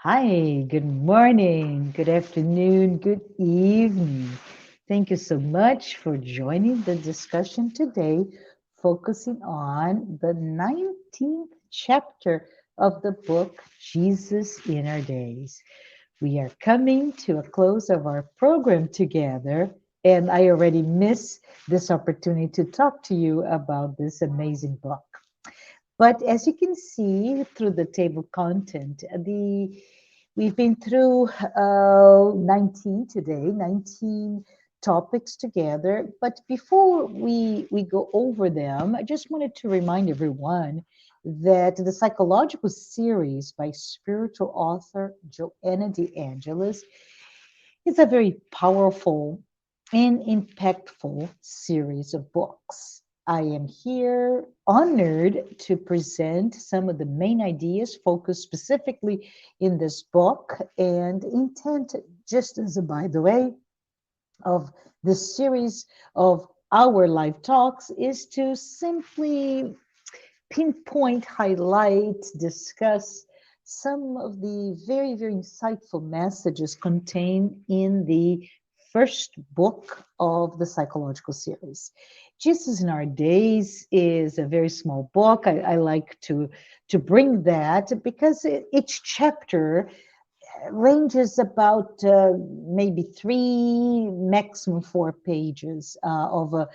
Hi, good morning, good afternoon, good evening. Thank you so much for joining the discussion today, focusing on the 19th chapter of the book, Jesus in Our Days. We are coming to a close of our program together, and I already miss this opportunity to talk to you about this amazing book. But as you can see through the table content, we've been through 19 today, 19 topics together. But before we go over them, I just wanted to remind everyone that the psychological series by spiritual author Joanna De Angelis is a very powerful and impactful series of books. I am here honored to present some of the main ideas focused specifically in this book, and intent, just as a by the way, of this series of our live talks is to simply pinpoint, highlight, discuss some of the very, very insightful messages contained in the first book of the psychological series. Jesus in Our Days is a very small book. I like to bring that because each chapter ranges about maybe 3, maximum 4 pages of a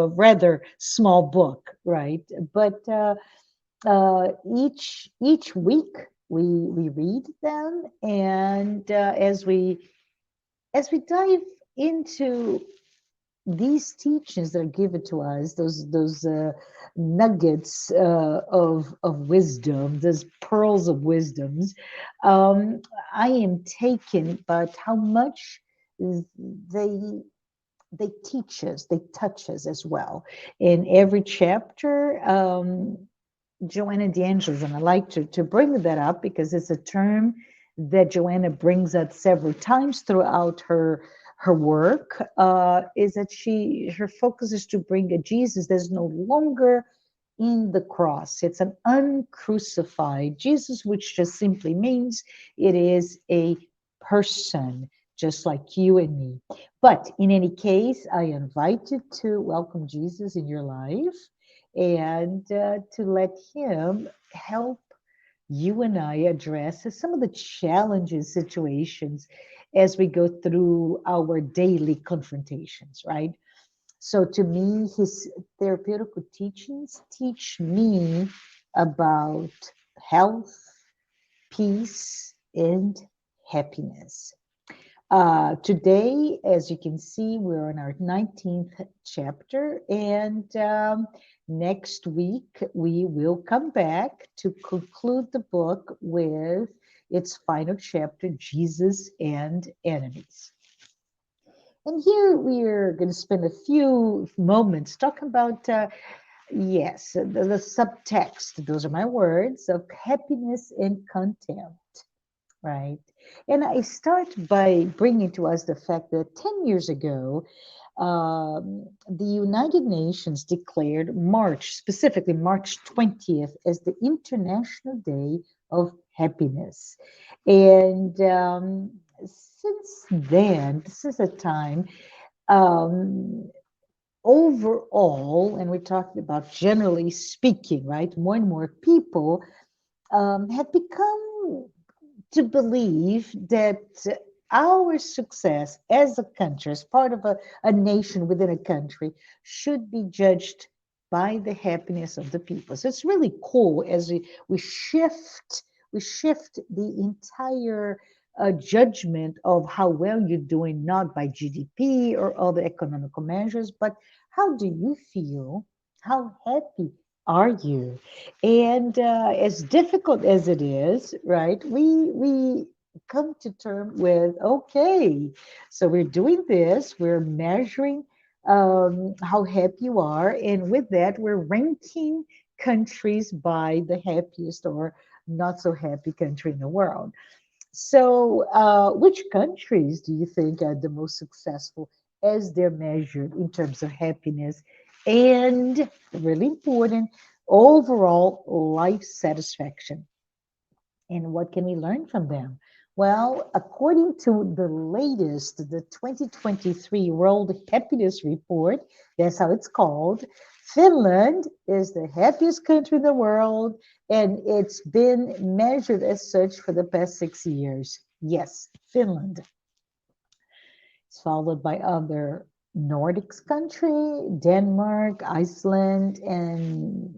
rather small book, right? But each week we read them, and as we dive into these teachings that are given to us, those nuggets of wisdom, those pearls of wisdoms, um, I am taken by how much they they teach us, they touch us as well. In every chapter, Joanna DeAngelis, and I like to bring that up because it's a term that Joanna brings up several times throughout her work, is that her focus is to bring a Jesus that's no longer in the cross. It's an uncrucified Jesus, which just simply means it is a person, just like you and me. But in any case, I invite you to welcome Jesus in your life and to let him help you and I address some of the challenges, situations as we go through our daily confrontations, right? So to me, his therapeutical teachings teach me about health, peace, and happiness. Today, as you can see, we're on our 19th chapter, and next week we will come back to conclude the book with its final chapter, Jesus and Enemies. And here we're going to spend a few moments talking about, yes, the subtext, those are my words, of happiness and contempt, right? And I start by bringing to us the fact that 10 years ago, the United Nations declared March, specifically March 20th, as the International Day of Happiness. And since then, this is a time um, overall, and we're talking about generally speaking, right? More and more people have become to believe that our success as a country, as part of a nation within a country, should be judged by the happiness of the people. So it's really cool as we shift the entire judgment of how well you're doing, not by GDP or other economical measures, but how do you feel? How happy are you? And as difficult as it is, right? We come to term with, okay, so we're doing this. We're measuring how happy you are, and with that, we're ranking countries by the happiest or not so happy country in the world. So, which countries do you think are the most successful as they're measured in terms of happiness and, really important, overall life satisfaction? And what can we learn from them? Well, according to the 2023 World Happiness Report, that's how it's called, Finland is the happiest country in the world, and it's been measured as such for the past 6 years. Yes, Finland. It's followed by other Nordics country, Denmark, Iceland, and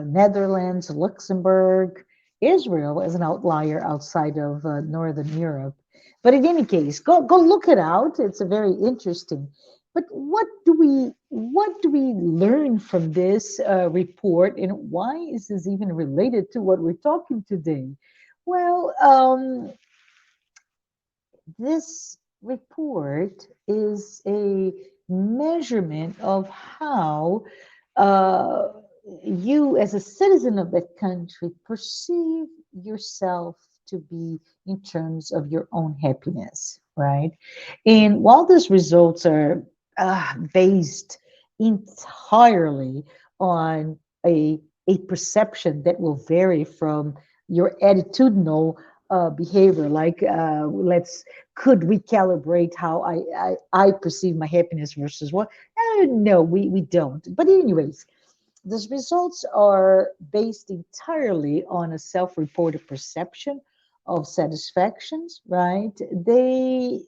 Netherlands, Luxembourg, Israel as an outlier outside of Northern Europe. But in any case, go look it out. It's a very interesting. But what do we learn from this report, and why is this even related to what we're talking today? Well, this report is a measurement of how uh, you, as a citizen of that country, perceive yourself to be in terms of your own happiness, right? And while these results are based entirely on a perception that will vary from your attitudinal behavior, like let's could recalibrate how I perceive my happiness versus what? No, we don't. But anyways, these results are based entirely on a self-reported perception of satisfactions, right? The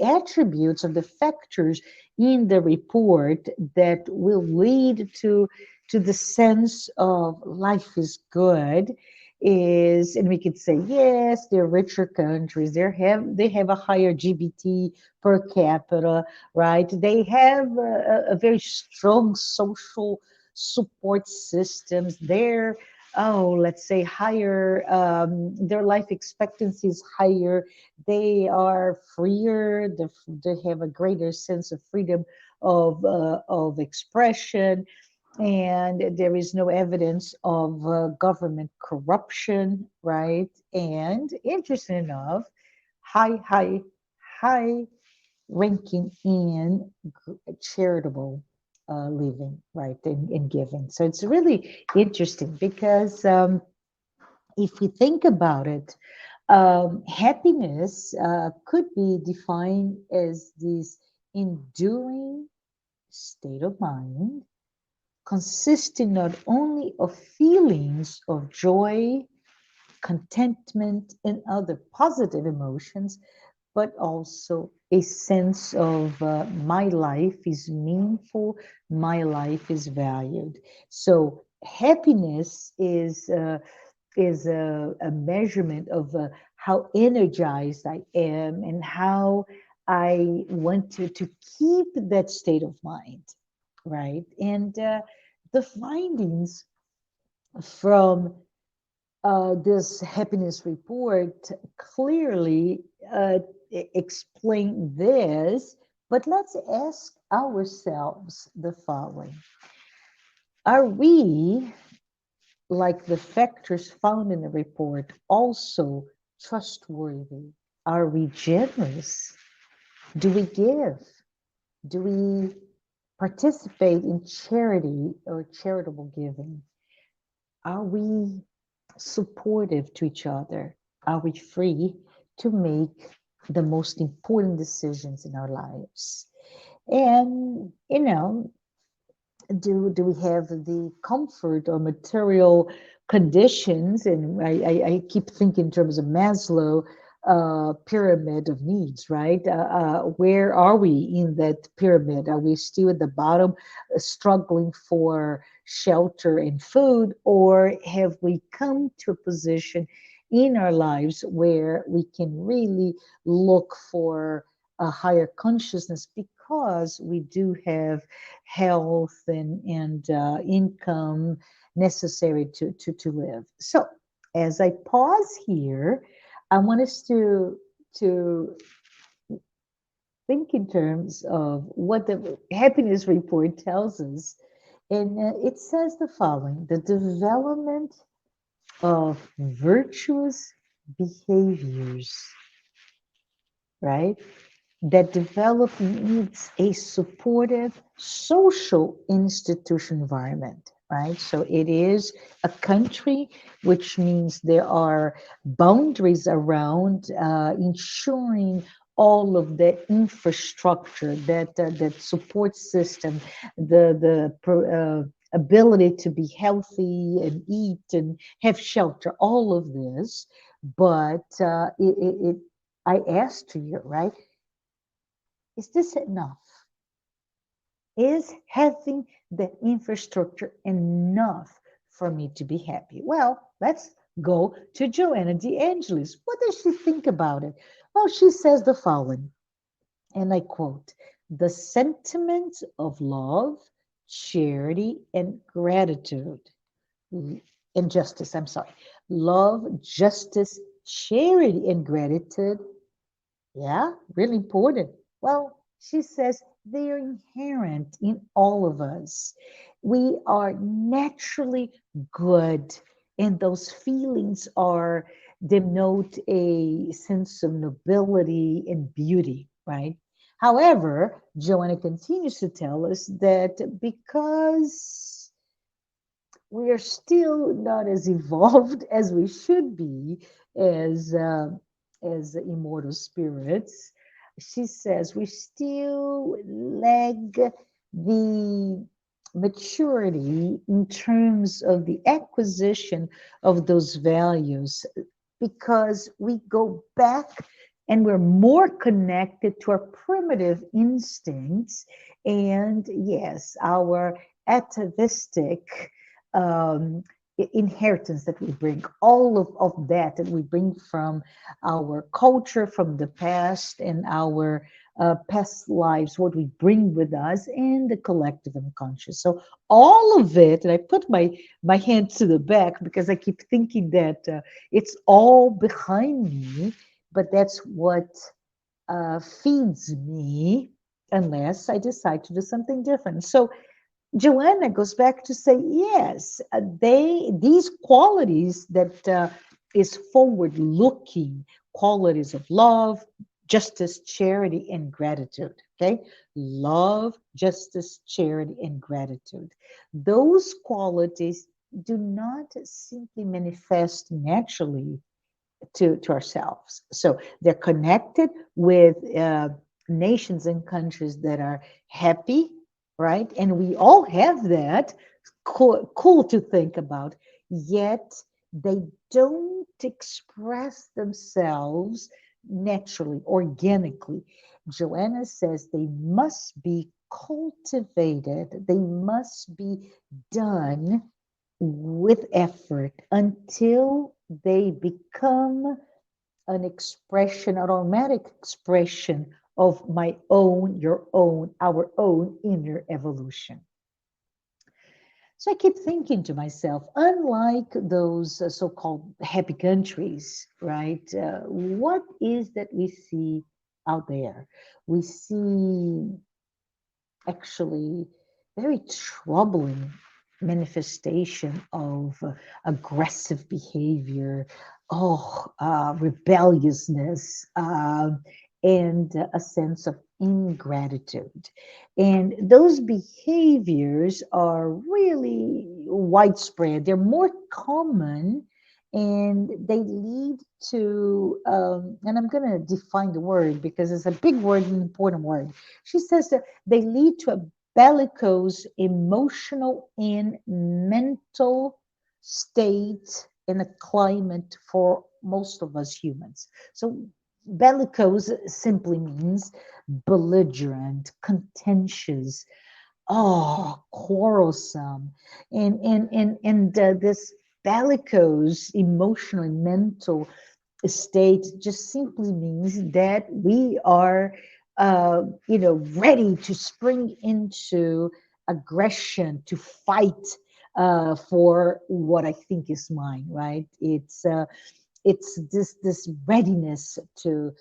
attributes of the factors in the report that will lead to the sense of life is good is, and we could say yes, they're richer countries, they have a higher GBT per capita, right? They have a very strong social support systems. Let's say higher, their life expectancy is higher. They are freer. They have a greater sense of freedom of expression, and there is no evidence of government corruption, right? And interesting enough, high, high ranking in charitable living, right, and giving. So it's really interesting because if we think about it, happiness could be defined as this enduring state of mind consisting not only of feelings of joy, contentment, and other positive emotions, but also a sense of my life is meaningful, my life is valued. So happiness is a measurement of how energized I am and how I want to keep that state of mind, right? And the findings from this happiness report clearly explain this, but let's ask ourselves the following. Are we, like the factors found in the report, also trustworthy? Are we generous? Do we give? Do we participate in charity or charitable giving? Are we supportive to each other? Are we free to make the most important decisions in our lives? And, do we have the comfort or material conditions? And I keep thinking in terms of Maslow pyramid of needs, right? Where are we in that pyramid? Are we still at the bottom, struggling for shelter and food, or have we come to a position in our lives where we can really look for a higher consciousness because we do have health and income necessary to live. So as I pause here, I want us to think in terms of what the happiness report tells us. And it says the following: the development of virtuous behaviors, right? That develop needs a supportive social institution environment. right? So it is a country, which means there are boundaries around ensuring all of the infrastructure, that support system, the ability to be healthy and eat and have shelter, all of this. But I asked you, right? Is this enough? Is having the infrastructure enough for me to be happy? Well, let's go to Joanna De Angelis. What does she think about it? Well, she says the following, and I quote: the sentiments of love, charity, and gratitude, and justice, I'm sorry, love, justice, charity, and gratitude. Yeah, really important. Well, she says they are inherent in all of us. We are naturally good, and those feelings are denote a sense of nobility and beauty, right? However, Joanna continues to tell us that because we are still not as evolved as we should be as as immortal spirits. She says we still lag the maturity in terms of the acquisition of those values because we go back and we're more connected to our primitive instincts and yes, our atavistic um, inheritance that we bring, all of that that we bring from our culture, from the past, and our past lives, what we bring with us, and the collective unconscious. So all of it, and I put my hand to the back because I keep thinking that it's all behind me, but that's what feeds me unless I decide to do something different. So Joanna goes back to say, yes, these qualities that is forward-looking qualities of love, justice, charity, and gratitude. Okay, love, justice, charity, and gratitude. Those qualities do not simply manifest naturally to ourselves. So they're connected with nations and countries that are happy, right? And we all have that. Cool to think about. Yet they don't express themselves naturally, organically. Joanna says they must be cultivated, they must be done with effort until they become an expression, an automatic expression of my own, your own, our own inner evolution. So I keep thinking to myself, unlike those so-called happy countries, right? What is that we see out there? We see actually very troubling manifestation of aggressive behavior, rebelliousness, and a sense of ingratitude. And those behaviors are really widespread. They're more common and they lead to, and I'm going to define the word because it's a big word, an important word. She says that they lead to a bellicose emotional and mental state in a climate for most of us humans. So bellicose simply means belligerent, contentious, quarrelsome, and this bellicose emotional and mental state just simply means that we are ready to spring into aggression, to fight for what I think is mine, right? It's this readiness to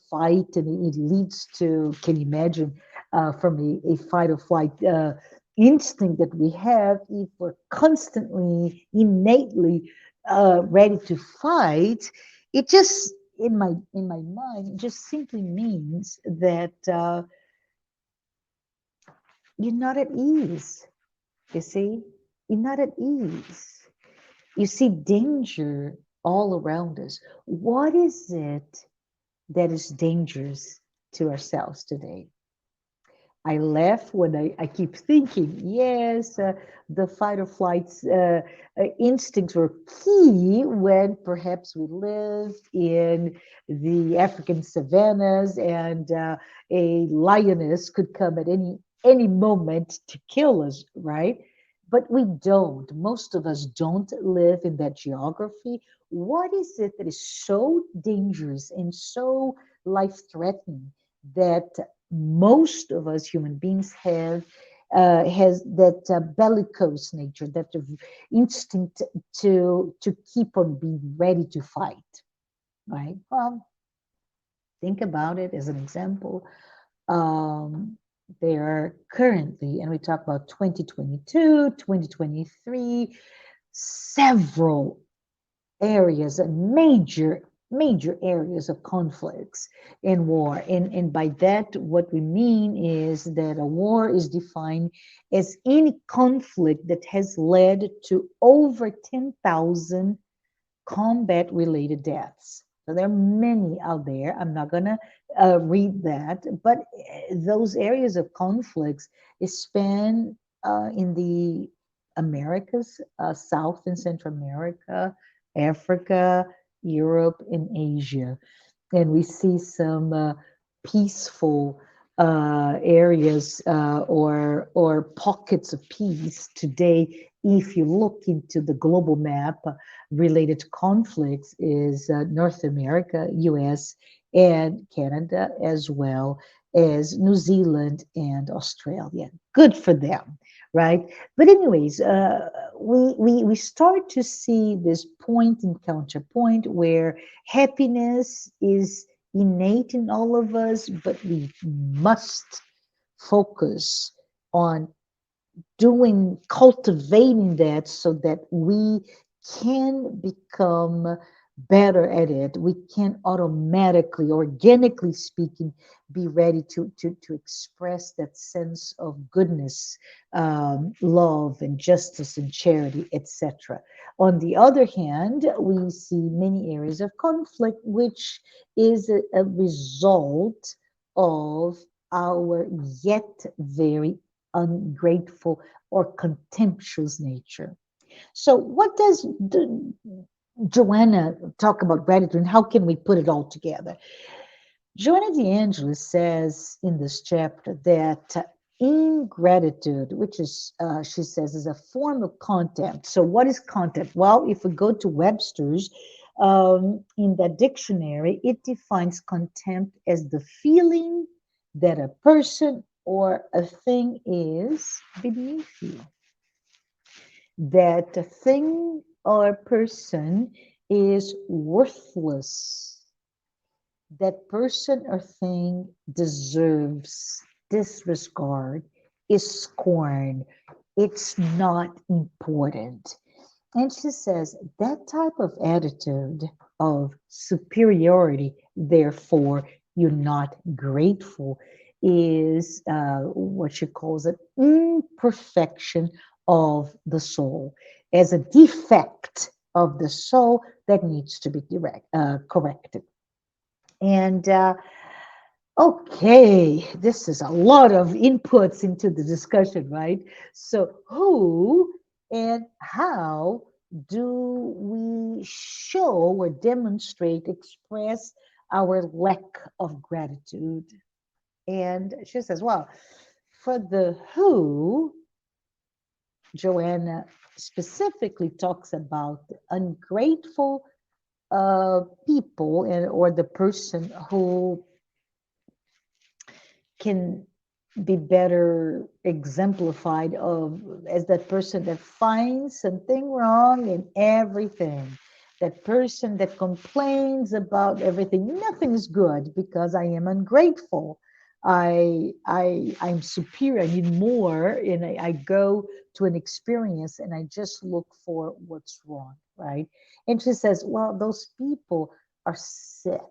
fight, and it leads to, can you imagine, from a fight or flight instinct that we have, if we're constantly innately ready to fight, it just in my mind it just simply means that you're not at ease, You see, you're not at ease. You see danger all around us. What is it that is dangerous to ourselves today? I laugh when I keep thinking, yes, the fight or flight instincts were key when perhaps we lived in the African savannas and a lioness could come at any moment to kill us, right? But we don't. Most of us don't live in that geography. What is it that is so dangerous and so life-threatening that most of us human beings have has that bellicose nature, that instinct to keep on being ready to fight, right? Well, think about it as an example. Um, there are currently, and we talk about 2022, 2023, several areas, major areas of conflicts and war. And by that, what we mean is that a war is defined as any conflict that has led to over 10,000 combat related deaths. So there are many out there. I'm not going to read that, but those areas of conflicts span in the Americas, South and Central America, Africa, Europe, and Asia. And we see some peaceful areas or pockets of peace today. If you look into the global map related to conflicts, is North America, U.S. and Canada, as well as New Zealand and Australia. Good for them, right? But anyways, we start to see this point and counterpoint where happiness is innate in all of us, but we must focus on cultivating that so that we can become better at it. We can automatically, organically speaking, be ready to express that sense of goodness, love, and justice and charity, etc. On the other hand, we see many areas of conflict, which is a result of our yet very ungrateful or contemptuous nature. So, what does Joanna talk about gratitude and how can we put it all together? Joanna DeAngelis says in this chapter that ingratitude, which is, she says, is a form of contempt. So, what is contempt? Well, if we go to Webster's, in the dictionary, it defines contempt as the feeling that a person or a thing is beneath you, that a thing or a person is worthless, that person or thing deserves disregard, is scorned, it's not important. And she says that type of attitude of superiority, therefore, you're not grateful, is what she calls an imperfection of the soul, as a defect of the soul that needs to be corrected. And okay, this is a lot of inputs into the discussion, right? So, who and how do we show or demonstrate, express our lack of gratitude? And she says, well, for the who, Joanna specifically talks about ungrateful people and or the person who can be better exemplified of as that person that finds something wrong in everything, that person that complains about everything. Nothing's good because I am ungrateful. I'm superior, I need more, and I go to an experience and I just look for what's wrong, right? And she says, well, those people are sick,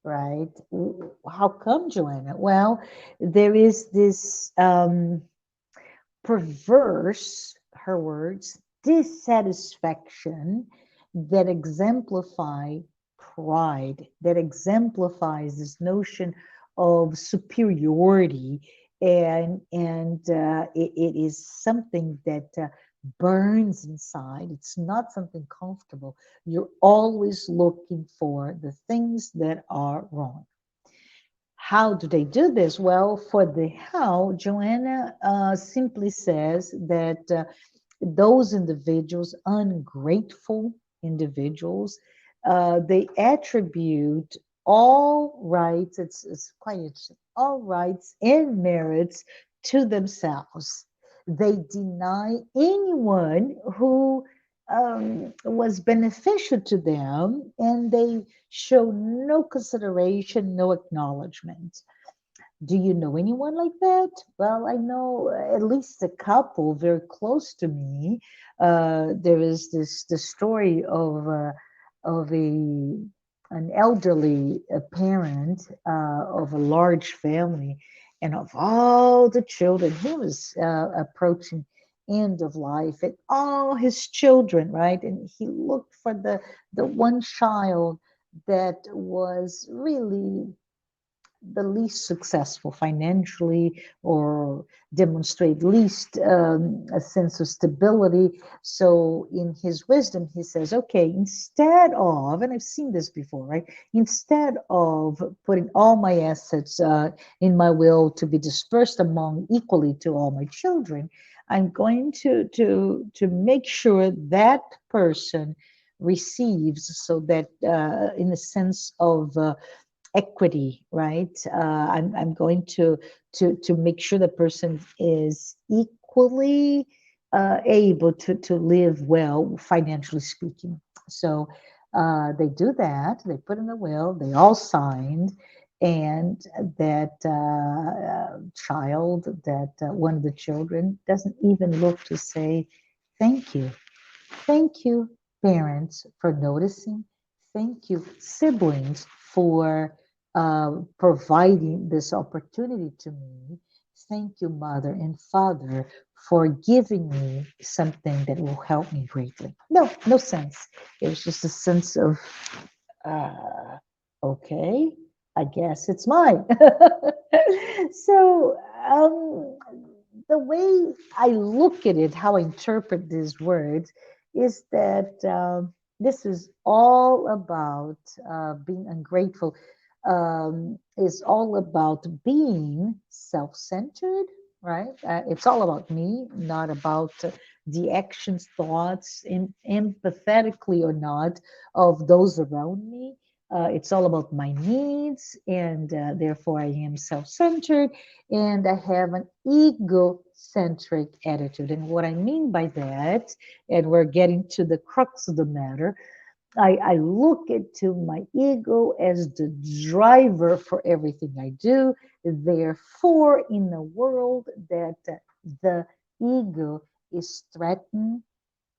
right? How come, Joanna? Well, there is this perverse, her words, dissatisfaction that exemplify pride, that exemplifies this notion of superiority, and it is something that burns inside. It's not something comfortable. You're always looking for the things that are wrong. How do they do this? Well, for the how, Joanna simply says that those individuals, ungrateful individuals, they attribute all rights, it's quite interesting, all rights and merits to themselves. They deny anyone who was beneficial to them, and they show no consideration, no acknowledgement. Do you know anyone like that? Well, I know at least a couple very close to me. There is this the story of an elderly parent of a large family, and of all the children, he was approaching end of life, and all his children, right? And he looked for the one child that was really the least successful financially, or demonstrate least a sense of stability. So, in his wisdom, he says, okay, instead of, and I've seen this before, right? Instead of putting all my assets in my will to be dispersed among equally to all my children, I'm going to make sure that person receives, so that in a sense of equity, right? I'm going to make sure the person is equally able to live well, financially speaking. So they do that. They put in a will. They all signed, and that child, that one of the children, doesn't even look to say thank you. Thank you, parents, for noticing. Thank you, siblings, for providing this opportunity to me. Thank you, mother and father, for giving me something that will help me greatly. No, no sense. It was just a sense of, uh, okay, I guess it's mine. So, the way I look at it, how I interpret these words, is that this is all about being ungrateful, is all about being self centered, right? It's all about me, not about the actions, thoughts, empathetically or not, of those around me. It's all about my needs, and therefore I am self centered, and I have an egocentric attitude. And what I mean by that, and we're getting to the crux of the matter, I look into my ego as the driver for everything I do. Therefore, in a world that the ego is threatened,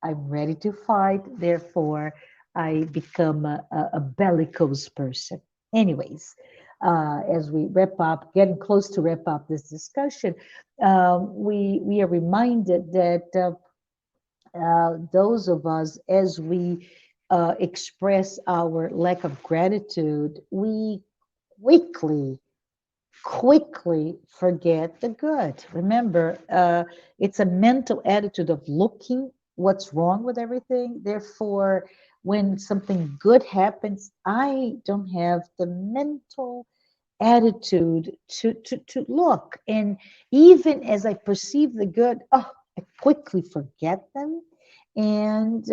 I'm ready to fight. Therefore, I become a bellicose person. Anyways, as we wrap up, getting close to wrap up this discussion, we are reminded that those of us, as we express our lack of gratitude, we quickly quickly forget the good. Remember, it's a mental attitude of looking what's wrong with everything. Therefore, when something good happens, I don't have the mental attitude to look. And even as I perceive the good, oh, I quickly forget them. And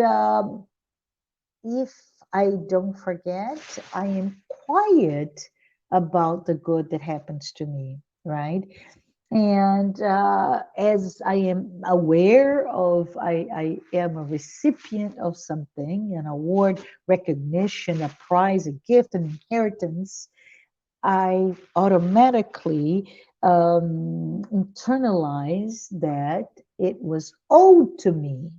if I don't forget, I am quiet about the good that happens to me, right? And as I am aware of, I am a recipient of something, an award, recognition, a prize, a gift, an inheritance, I automatically internalize that it was owed to me,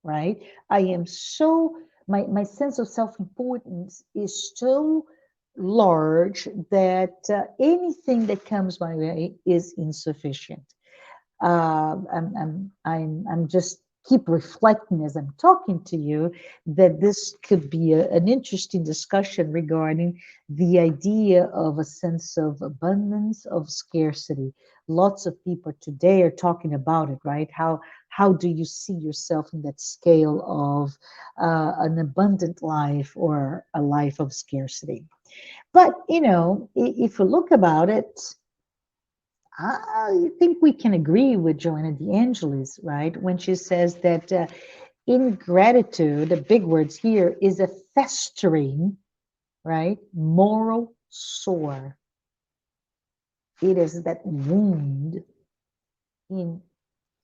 right? I am so, my sense of self importance is so large that anything that comes my way is insufficient. I'm just keep reflecting as I'm talking to you that this could be an interesting discussion regarding the idea of a sense of abundance, of scarcity. Lots of people today are talking about it, right? How do you see yourself in that scale of an abundant life or a life of scarcity? But if you look about it, I think we can agree with Joanna De Angelis, right? When she says that ingratitude, the big words here, is a festering, right? Moral sore. It is that wound in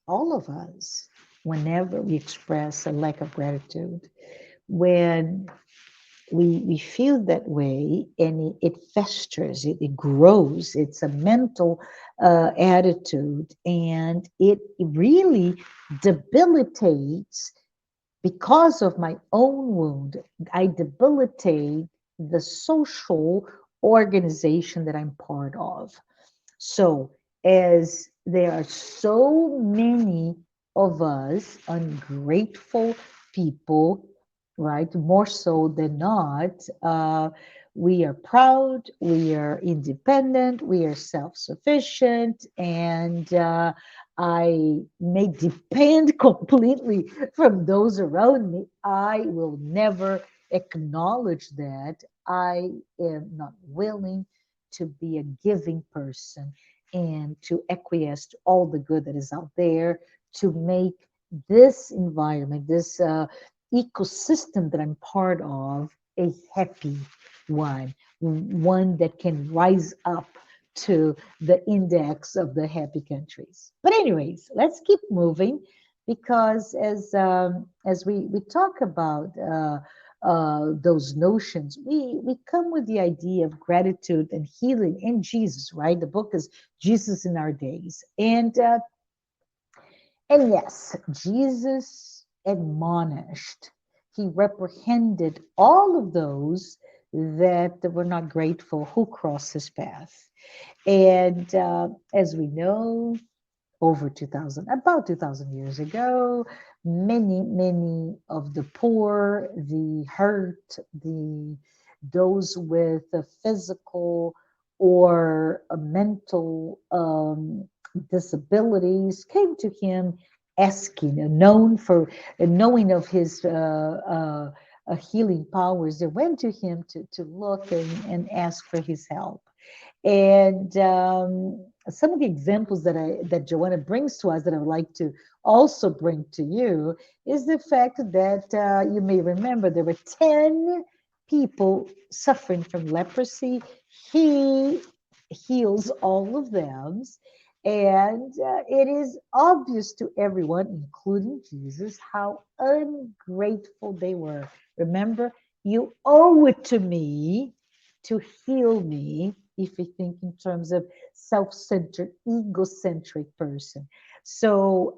all of us whenever we express a lack of gratitude. When we feel that way and it festers, it grows, it's a mental attitude, and it really debilitates because of my own wound. I debilitate the social organization that I'm part of. So, as there are so many of us ungrateful people, right? More so than not, we are proud, we are independent, we are self sufficient, and I may depend completely from those around me. I will never acknowledge that. I am not willing to be a giving person and to acquiesce to all the good that is out there, to make this environment, this ecosystem that I'm part of, a happy one, one that can rise up to the index of the happy countries. But anyways, let's keep moving, because as we talk about those notions, we come with the idea of gratitude and healing in Jesus, right? The book is Jesus in Our Days, and yes, Jesus admonished, he reprehended all of those that were not grateful who crossed his path. And as we know, over 2000, about 2000 years ago, many of the poor, the hurt, those with a physical or a mental disabilities came to him asking, and known for and knowing of his healing powers. They went to him to look and ask for his help. And some of the examples that Joanna brings to us that I would like to also bring to you is the fact that you may remember there were 10 people suffering from leprosy. He heals all of them. And it is obvious to everyone, including Jesus, how ungrateful they were. Remember, you owe it to me to heal me, if we think in terms of self-centered, egocentric person. So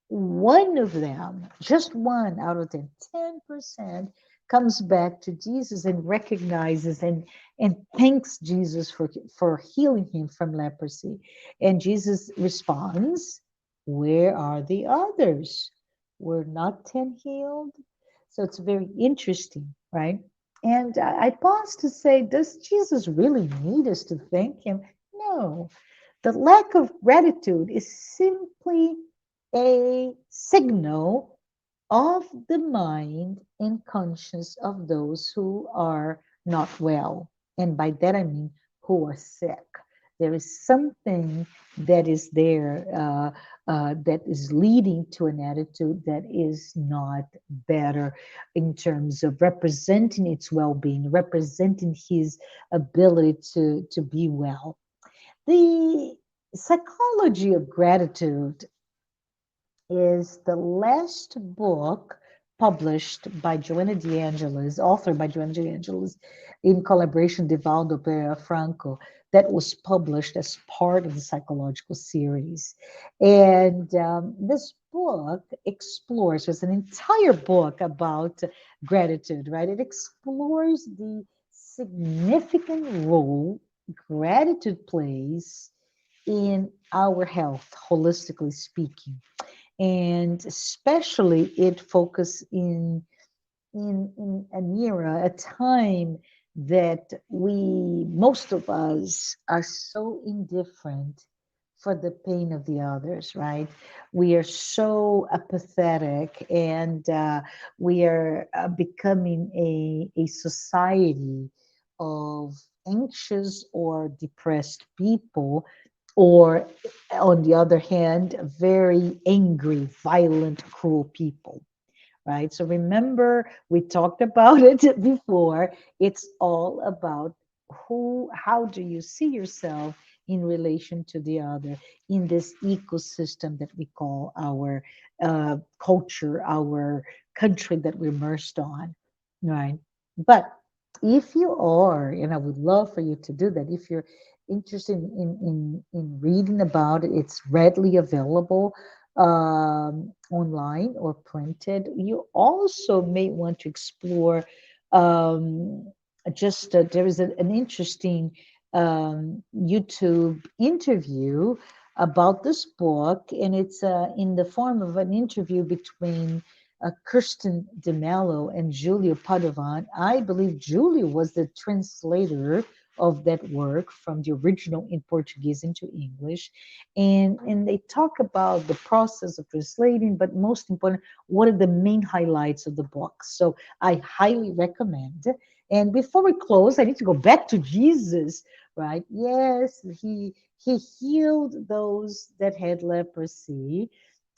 one of them, just one out of 10% comes back to Jesus and recognizes and thanks Jesus for healing him from leprosy. And Jesus responds, where are the others? Were not 10 healed? So it's very interesting, right? And I pause to say, does Jesus really need us to thank him? No. The lack of gratitude is simply a signal of the mind and conscience of those who are not well. And by that I mean who are sick. There is something that is there that is leading to an attitude that is not better in terms of representing its well being, representing his ability to be well. The psychology of gratitude is the last book published by Joanna De Angelis, authored by Joanna De Angelis, in collaboration with Divaldo Pereira Franco, that was published as part of the psychological series. And this book explores, there's an entire book about gratitude, right? It explores the significant role gratitude plays in our health, holistically speaking. And especially it focus in an era, a time that we, most of us, are so indifferent for the pain of the others, right? We are so apathetic, and we are becoming a society of anxious or depressed people, or on the other hand, very angry, violent, cruel people, right? So remember, we talked about it before. It's all about how do you see yourself in relation to the other in this ecosystem that we call our culture, our country that we're immersed on, right? But if you are, and I would love for you to do that, if you're interested in reading about it, it's readily available online or printed. You also may want to explore just there is an interesting YouTube interview about this book, and it's in the form of an interview between Kirsten DeMello and Julio Padovan. I believe Julio was the translator of that work from the original in Portuguese into English. And they talk about the process of translating, but most important, what are the main highlights of the book. So I highly recommend. And before we close, I need to go back to Jesus, right? Yes, he healed those that had leprosy,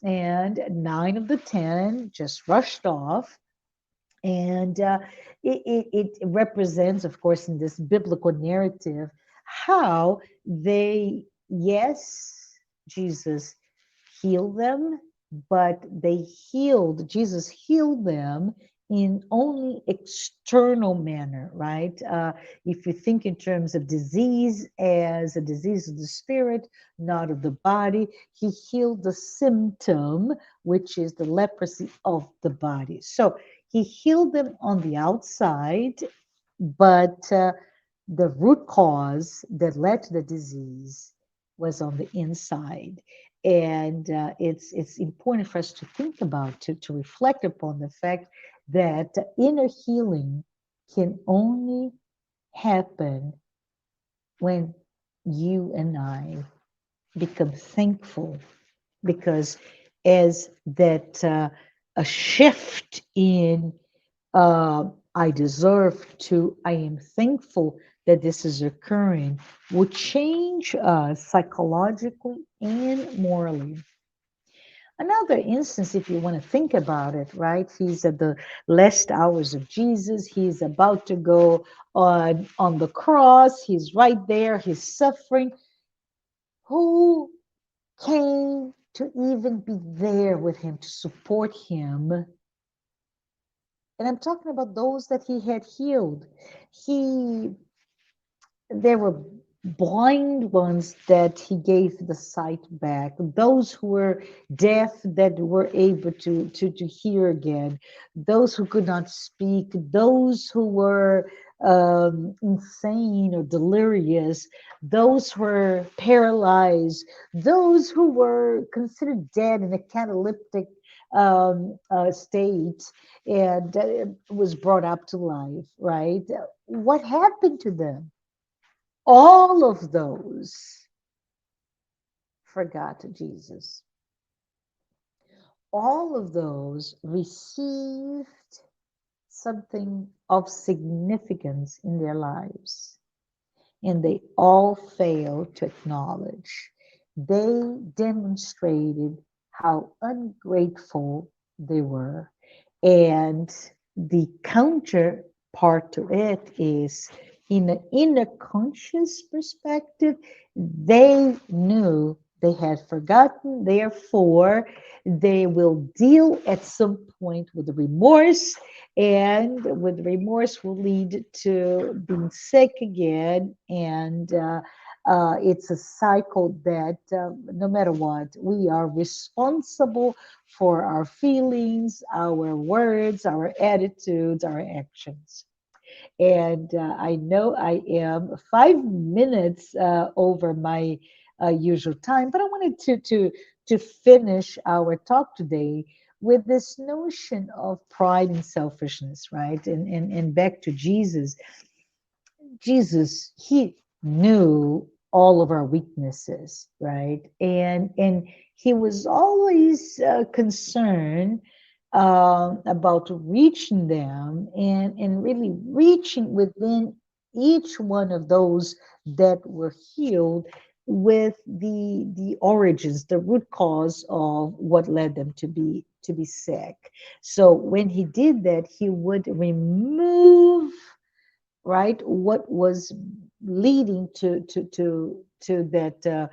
and 9 of the 10 just rushed off. And it represents, of course, in this biblical narrative, how they, yes, Jesus healed them, but Jesus healed them in only external manner, right? If you think in terms of disease as a disease of the spirit, not of the body, he healed the symptom, which is the leprosy of the body. So he healed them on the outside, but the root cause that led to the disease was on the inside. And it's important for us to think about, to reflect upon the fact that inner healing can only happen when you and I become thankful, because as that a shift in I deserve to, I am thankful that this is occurring, will change us psychologically and morally. Another instance, if you want to think about it, right? He's at the last hours of Jesus. He's about to go on the cross. He's right there. He's suffering. Who came to even be there with him to support him? And I'm talking about those that he had healed. He There were blind ones that he gave the sight back, those who were deaf that were able to hear again, those who could not speak, those who were insane or delirious, those who were paralyzed, those who were considered dead in a cataleptic state, and was brought up to life, right? What happened to them? All of those forgot Jesus. All of those received something of significance in their lives, and they all failed to acknowledge. They demonstrated how ungrateful they were. And the counterpart to it is, in a conscious perspective, they knew they had forgotten, therefore, they will deal at some point with the remorse, and with remorse will lead to being sick again. And it's a cycle that no matter what, we are responsible for our feelings, our words, our attitudes, our actions. And I know I am 5 minutes over my usual time. But I wanted to finish our talk today with this notion of pride and selfishness, right? And back to Jesus. Jesus, he knew all of our weaknesses, right? And he was always concerned about reaching them and really reaching within each one of those that were healed with the origins, the root cause of what led them to be sick. So when he did that, he would remove, right, what was leading to that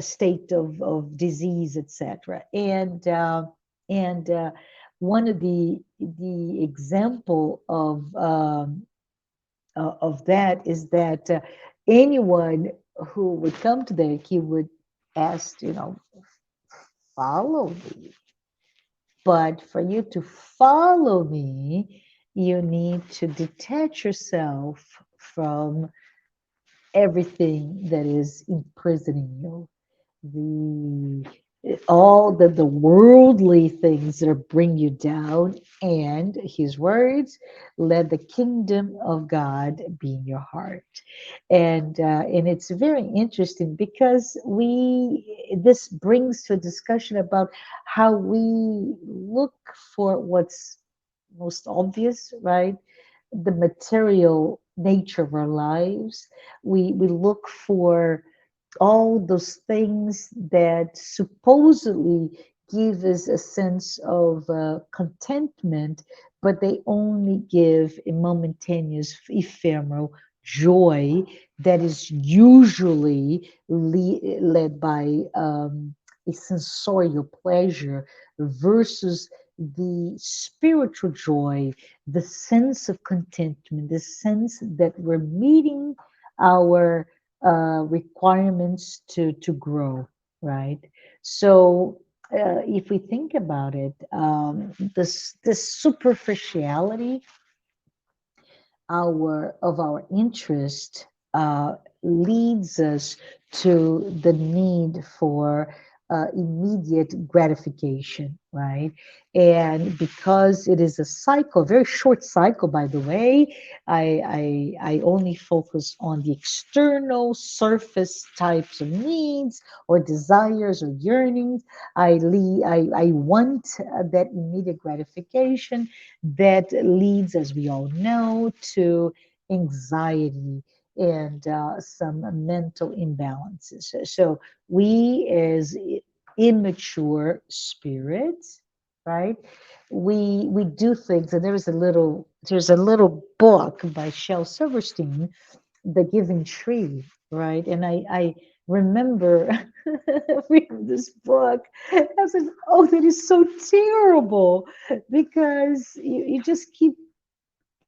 state of disease, etc. And one of the example of that is that anyone who would come to the, he would ask, follow me. But for you to follow me, you need to detach yourself from everything that is imprisoning you. The all the worldly things that bring you down, and his words, let the kingdom of God be in your heart. And it's very interesting because we this brings to a discussion about how we look for what's most obvious, right? The material nature of our lives. We look for all those things that supposedly give us a sense of contentment, but they only give a momentaneous, ephemeral joy that is usually led by a sensorial pleasure versus the spiritual joy, the sense of contentment, the sense that we're meeting our requirements to grow, right? So if we think about it, this superficiality our interest leads us to the need for immediate gratification, right? And because it is a cycle, very short cycle, by the way, I only focus on the external surface types of needs or desires or yearnings. I want that immediate gratification that leads, as we all know, to anxiety and some mental imbalances. So we, as immature spirits, right? We do things, and there's a little book by Shel Silverstein, The Giving Tree, right? And I remember reading this book. I was like, oh, that is so terrible because you just keep,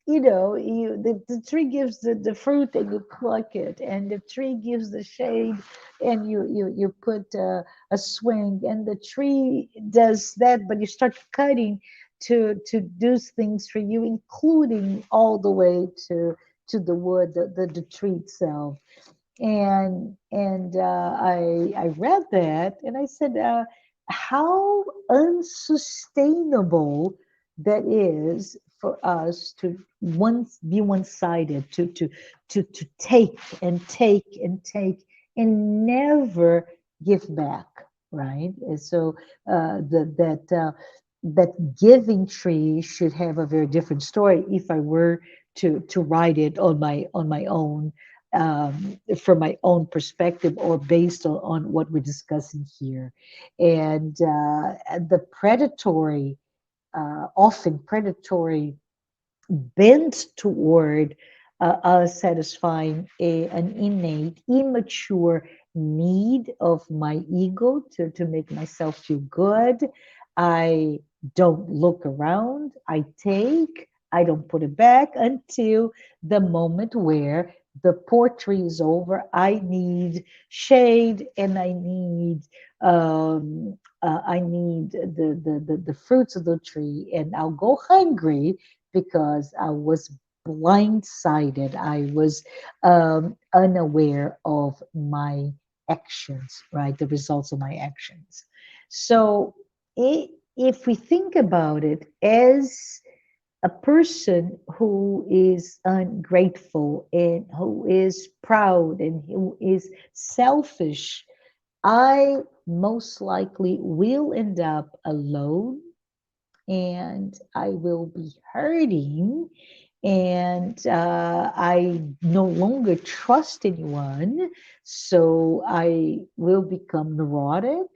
the tree gives the fruit and you pluck it, and the tree gives the shade and you put a swing, and the tree does that, but you start cutting to do things for you, including all the way to the wood, the tree itself. And I read that and I said, how unsustainable that is for us to once be one-sided, to take and take and take and never give back, right? And so that giving tree should have a very different story if I were to write it on my own, from my own perspective or based on what we're discussing here. And the predatory, often predatory bent toward us satisfying an innate, immature need of my ego to make myself feel good. I don't look around, I take, I don't put it back until the moment where the poetry is over. I need shade and I need the fruits of the tree, and I'll go hungry because I was blindsided. I was unaware of my actions, right? The results of my actions. So if we think about it as a person who is ungrateful and who is proud and who is selfish, I most likely will end up alone and I will be hurting and I no longer trust anyone. So I will become neurotic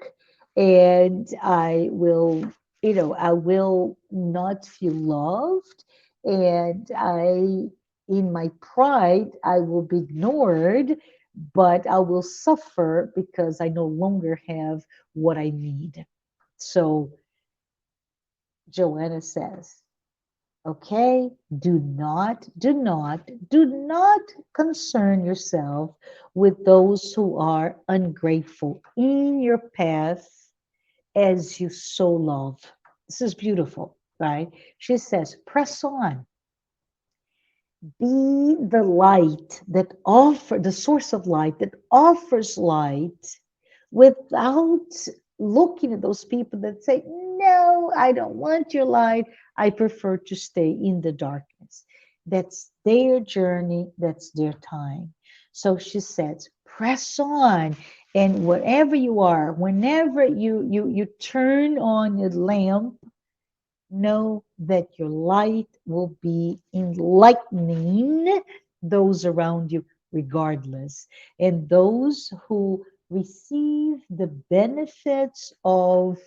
and I will, I will not feel loved. And in my pride, I will be ignored, but I will suffer because I no longer have what I need. So Joanna says, okay, do not concern yourself with those who are ungrateful in your path as you so love. This is beautiful, right? She says, press on, be the light that offer the source of light that offers light without looking at those people that say, no, I don't want your light. I prefer to stay in the darkness. That's their journey, that's their time. So she says, press on. And wherever you are, whenever you turn on your lamp, know that your light will be enlightening those around you regardless. And those who receive the benefits of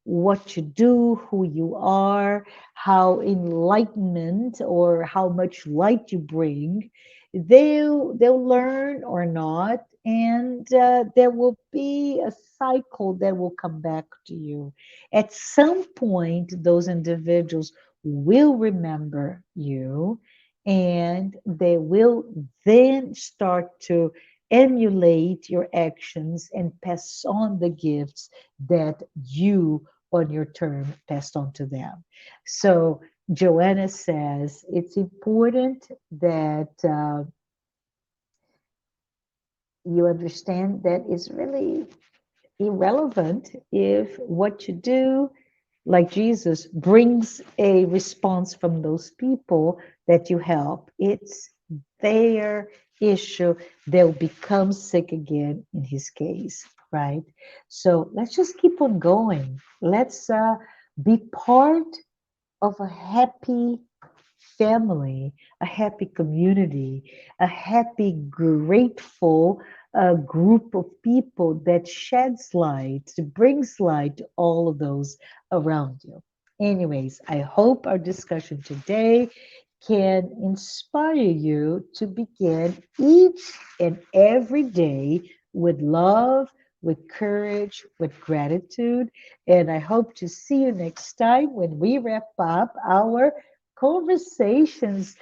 what you do, who you are, how enlightenment or how much light you bring, they'll learn or not, and there will be a cycle that will come back to you. At some point, those individuals will remember you and they will then start to emulate your actions and pass on the gifts that you, on your term, passed on to them. So, Joanna says it's important that you understand that it's really irrelevant if what you do, like Jesus, brings a response from those people that you help. It's their issue. They'll become sick again in his case, right? So let's just keep on going. Let's be part of a happy family, a happy community, a happy, grateful group of people that sheds light, brings light to all of those around you. Anyways, I hope our discussion today can inspire you to begin each and every day with love, with courage, with gratitude. And I hope to see you next time when we wrap up our conversations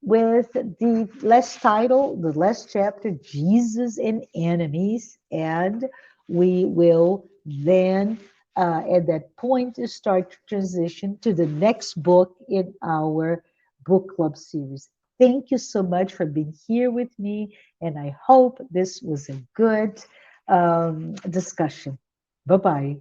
with the last title, the last chapter, Jesus and Enemies. And we will then, at that point, to start to transition to the next book in our book club series. Thank you so much for being here with me. And I hope this was a good discussion. Bye bye.